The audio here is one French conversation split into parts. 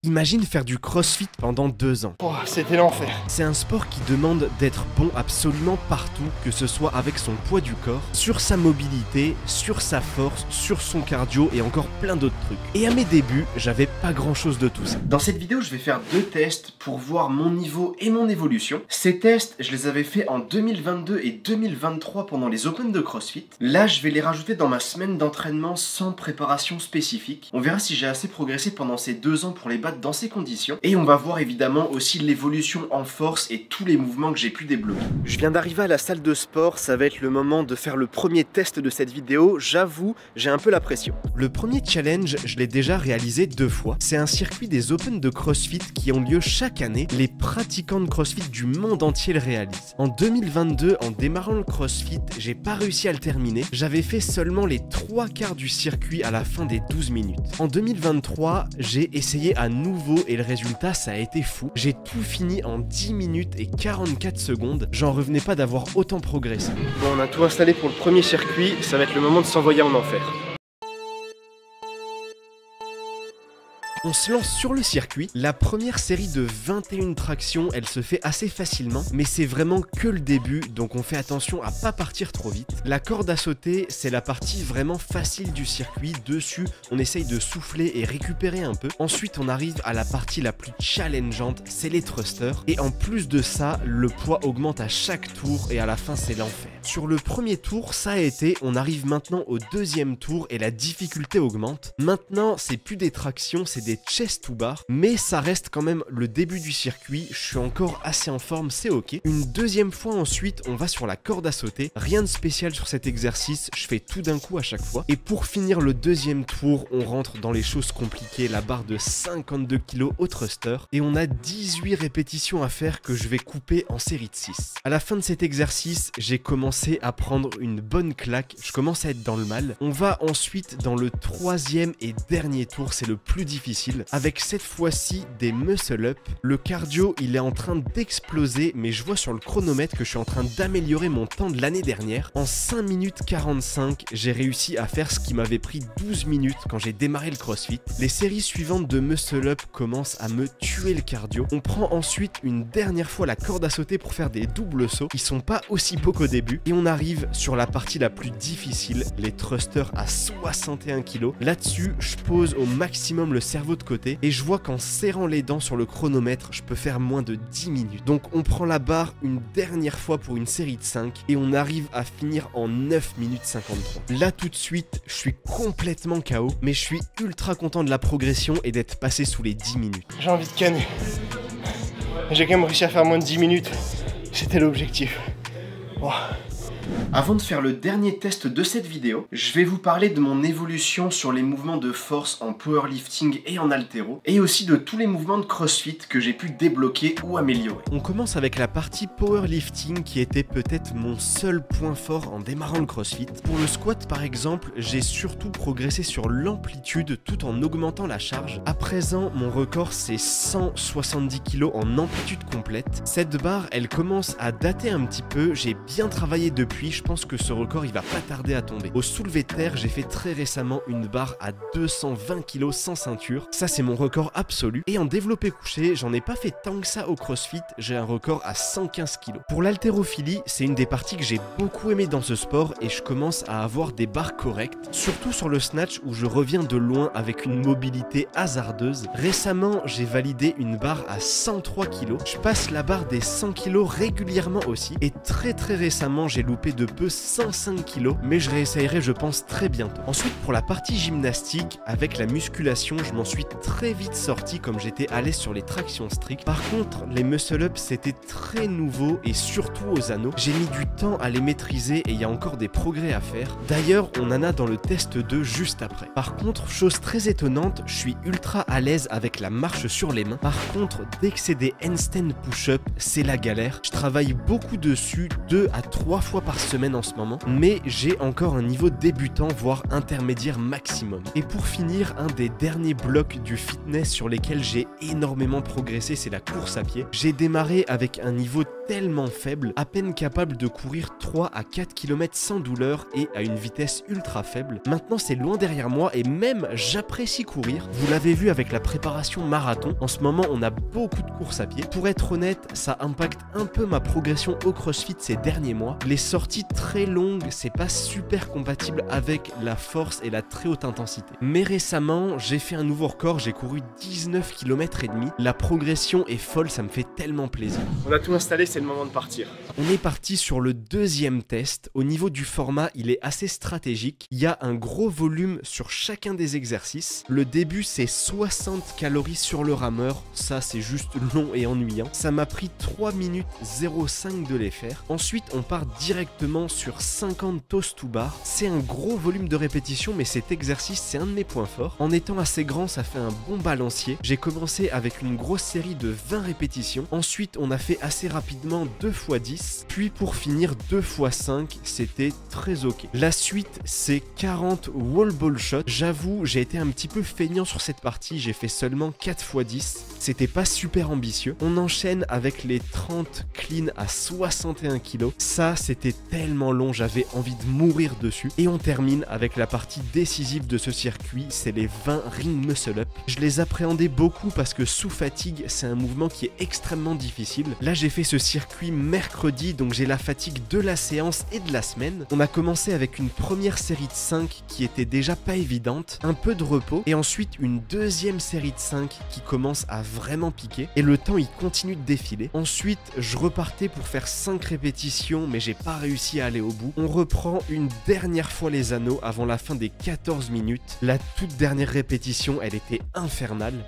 Imagine faire du crossfit pendant 2 ans. Oh, c'était l'enfer. C'est un sport qui demande d'être bon absolument partout, que ce soit avec son poids du corps, sur sa mobilité, sur sa force, sur son cardio et encore plein d'autres trucs. Et à mes débuts, j'avais pas grand chose de tout ça. Dans cette vidéo, je vais faire 2 tests pour voir mon niveau et mon évolution. Ces tests, je les avais fait en 2022 et 2023 pendant les Open de CrossFit. Là, je vais les rajouter dans ma semaine d'entraînement sans préparation spécifique. On verra si j'ai assez progressé pendant ces 2 ans pour les battre dans ces conditions. Et on va voir évidemment aussi l'évolution en force et tous les mouvements que j'ai pu débloquer. Je viens d'arriver à la salle de sport, ça va être le moment de faire le premier test de cette vidéo. J'avoue, j'ai un peu la pression. Le premier challenge, je l'ai déjà réalisé 2 fois. C'est un circuit des Open de CrossFit qui ont lieu chaque année. Les pratiquants de CrossFit du monde entier le réalisent. En 2022, en démarrant le CrossFit, j'ai pas réussi à le terminer. J'avais fait seulement les 3/4 du circuit à la fin des 12 minutes. En 2023, j'ai essayé à nouveau et le résultat, ça a été fou. J'ai tout fini en 10 minutes et 44 secondes. J'en revenais pas d'avoir autant progressé. Bon, on a tout installé pour le premier circuit. Ça va être le moment de s'envoyer en enfer. On se lance sur le circuit. La première série de 21 tractions, elle se fait assez facilement, mais c'est vraiment que le début, donc on fait attention à pas partir trop vite. La corde à sauter, c'est la partie vraiment facile du circuit. Dessus, on essaye de souffler et récupérer un peu. Ensuite, on arrive à la partie la plus challengeante, c'est les thrusters. Et en plus de ça, le poids augmente à chaque tour et à la fin, c'est l'enfer. Sur le premier tour, ça a été. On arrive maintenant au deuxième tour et la difficulté augmente. Maintenant, c'est plus des tractions, c'est des chest to bar, mais ça reste quand même le début du circuit. Je suis encore assez en forme, c'est ok. Une deuxième fois ensuite, on va sur la corde à sauter. Rien de spécial sur cet exercice, je fais tout d'un coup à chaque fois. Et pour finir le deuxième tour, on rentre dans les choses compliquées, la barre de 52 kg au thruster. Et on a 18 répétitions à faire que je vais couper en série de 6. À la fin de cet exercice, j'ai commencé à prendre une bonne claque, je commence à être dans le mal. On va ensuite dans le troisième et dernier tour, c'est le plus difficile. Avec cette fois-ci des muscle-up. Le cardio, il est en train d'exploser, mais je vois sur le chronomètre que je suis en train d'améliorer mon temps de l'année dernière. En 5 minutes 45, j'ai réussi à faire ce qui m'avait pris 12 minutes quand j'ai démarré le CrossFit. Les séries suivantes de muscle-up commencent à me tuer le cardio. On prend ensuite une dernière fois la corde à sauter pour faire des doubles sauts qui sont pas aussi beaux qu'au début. Et on arrive sur la partie la plus difficile, les thrusters à 61 kg. Là-dessus, je pose au maximum le cerveau de côté et je vois qu'en serrant les dents sur le chronomètre, je peux faire moins de 10 minutes. Donc on prend la barre une dernière fois pour une série de 5 et on arrive à finir en 9 minutes 53. Là tout de suite, je suis complètement KO, mais je suis ultra content de la progression et d'être passé sous les 10 minutes. J'ai envie de canner. J'ai quand même réussi à faire moins de 10 minutes. C'était l'objectif. Oh. Avant de faire le dernier test de cette vidéo, je vais vous parler de mon évolution sur les mouvements de force en powerlifting et en haltéro, et aussi de tous les mouvements de CrossFit que j'ai pu débloquer ou améliorer. On commence avec la partie powerlifting qui était peut-être mon seul point fort en démarrant le CrossFit. Pour le squat par exemple, j'ai surtout progressé sur l'amplitude tout en augmentant la charge. À présent, mon record c'est 170 kg en amplitude complète. Cette barre, elle commence à dater un petit peu, j'ai bien travaillé depuis. Je pense que ce record il va pas tarder à tomber. Au soulevé de terre, j'ai fait très récemment une barre à 220 kg sans ceinture. Ça c'est mon record absolu. Et en développé couché, j'en ai pas fait tant que ça au CrossFit. J'ai un record à 115 kg. Pour l'haltérophilie, c'est une des parties que j'ai beaucoup aimé dans ce sport et je commence à avoir des barres correctes. Surtout sur le snatch où je reviens de loin avec une mobilité hasardeuse. Récemment, j'ai validé une barre à 103 kg. Je passe la barre des 100 kg régulièrement aussi. Et très récemment, j'ai loupé de peu 105 kg, mais je réessayerai je pense très bientôt. Ensuite pour la partie gymnastique, avec la musculation, je m'en suis très vite sorti comme j'étais à l'aise sur les tractions strictes. Par contre, les muscle-up c'était très nouveau et surtout aux anneaux. J'ai mis du temps à les maîtriser et il y a encore des progrès à faire. D'ailleurs, on en a dans le test 2 juste après. Par contre, chose très étonnante, je suis ultra à l'aise avec la marche sur les mains. Par contre, dès que c'est des handstand push-up, c'est la galère. Je travaille beaucoup dessus 2 à 3 fois par semaine semaine en ce moment, mais j'ai encore un niveau débutant voire intermédiaire maximum. Et pour finir, un des derniers blocs du fitness sur lesquels j'ai énormément progressé, c'est la course à pied. J'ai démarré avec un niveau tellement faible, à peine capable de courir 3 à 4 km sans douleur et à une vitesse ultra faible. Maintenant c'est loin derrière moi et même j'apprécie courir. Vous l'avez vu avec la préparation marathon, en ce moment on a beaucoup de courses à pied. Pour être honnête, ça impacte un peu ma progression au CrossFit ces derniers mois. Les sorties très longues, c'est pas super compatible avec la force et la très haute intensité. Mais récemment, j'ai fait un nouveau record, j'ai couru 19 km et demi. La progression est folle, ça me fait tellement plaisir. On a tout installé, c'est le moment de partir. On est parti sur le deuxième test. Au niveau du format, il est assez stratégique. Il y a un gros volume sur chacun des exercices. Le début, c'est 60 calories sur le rameur. Ça, c'est juste long et ennuyant. Ça m'a pris 3 minutes 05 de les faire. Ensuite, on part directement sur 50 toast to bar. C'est un gros volume de répétition, mais cet exercice, c'est un de mes points forts. En étant assez grand, ça fait un bon balancier. J'ai commencé avec une grosse série de 20 répétitions. Ensuite, on a fait assez rapidement 2 x 10. Puis pour finir 2 x 5, c'était très ok. La suite, c'est 40 wall ball shots. J'avoue, j'ai été un petit peu feignant sur cette partie. J'ai fait seulement 4 x 10. C'était pas super ambitieux. On enchaîne avec les 30 clean à 61 kg. Ça, c'était tellement long, j'avais envie de mourir dessus. Et on termine avec la partie décisive de ce circuit, c'est les 20 ring muscle up. Je les appréhendais beaucoup parce que sous fatigue, c'est un mouvement qui est extrêmement difficile. Là, j'ai fait ce circuit mercredi, donc j'ai la fatigue de la séance et de la semaine. On a commencé avec une première série de 5 qui était déjà pas évidente, un peu de repos, et ensuite une deuxième série de 5 qui commence à vraiment piquer, et le temps il continue de défiler. Ensuite, je repartais pour faire 5 répétitions, mais j'ai pas réussi à aller au bout. On reprend une dernière fois les anneaux avant la fin des 14 minutes. La toute dernière répétition, elle était infernale.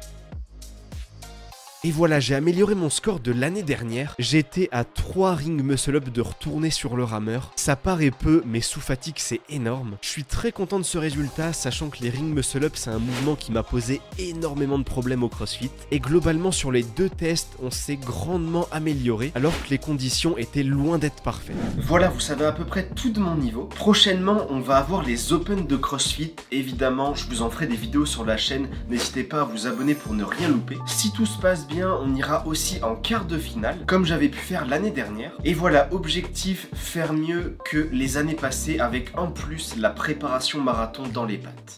Et voilà, j'ai amélioré mon score de l'année dernière. J'étais à 3 ring muscle up de retourner sur le rameur. Ça paraît peu, mais sous fatigue, c'est énorme. Je suis très content de ce résultat, sachant que les ring muscle up, c'est un mouvement qui m'a posé énormément de problèmes au CrossFit. Et globalement, sur les 2 tests, on s'est grandement amélioré, alors que les conditions étaient loin d'être parfaites. Voilà, vous savez à peu près tout de mon niveau. Prochainement, on va avoir les Open de CrossFit. Évidemment, je vous en ferai des vidéos sur la chaîne. N'hésitez pas à vous abonner pour ne rien louper. Si tout se passe bien, on ira aussi en quart de finale, comme j'avais pu faire l'année dernière. Et voilà, objectif, faire mieux que les années passées, avec en plus la préparation marathon dans les pattes.